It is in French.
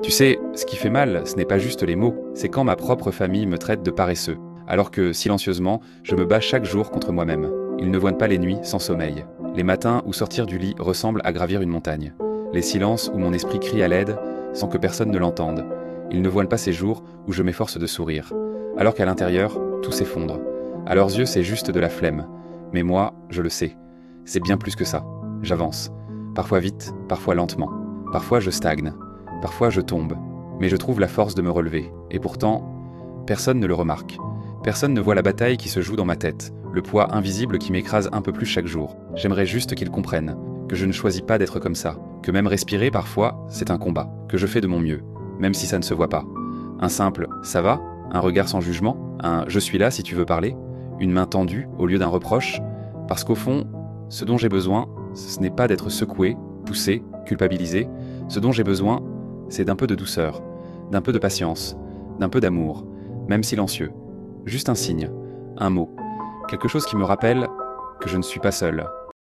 Tu sais, ce qui fait mal, ce n'est pas juste les mots, c'est quand ma propre famille me traite de paresseux, alors que, silencieusement, je me bats chaque jour contre moi-même. Ils ne voient pas les nuits sans sommeil, les matins où sortir du lit ressemble à gravir une montagne, les silences où mon esprit crie à l'aide sans que personne ne l'entende. Ils ne voient pas ces jours où je m'efforce de sourire, alors qu'à l'intérieur, tout s'effondre. À leurs yeux, c'est juste de la flemme, mais moi, je le sais. C'est bien plus que ça. J'avance, parfois vite, parfois lentement, parfois je stagne. Parfois je tombe, mais je trouve la force de me relever. Et pourtant, personne ne le remarque. Personne ne voit la bataille qui se joue dans ma tête, le poids invisible qui m'écrase un peu plus chaque jour. J'aimerais juste qu'ils comprennent, que je ne choisis pas d'être comme ça, que même respirer parfois, c'est un combat, que je fais de mon mieux, même si ça ne se voit pas. Un simple « ça va ?» un regard sans jugement, un « je suis là si tu veux parler ?» une main tendue au lieu d'un reproche, parce qu'au fond, ce dont j'ai besoin, ce n'est pas d'être secoué, poussé, culpabilisé. Ce dont j'ai besoin, c'est d'un peu de douceur, d'un peu de patience, d'un peu d'amour, même silencieux. Juste un signe, un mot, quelque chose qui me rappelle que je ne suis pas seul,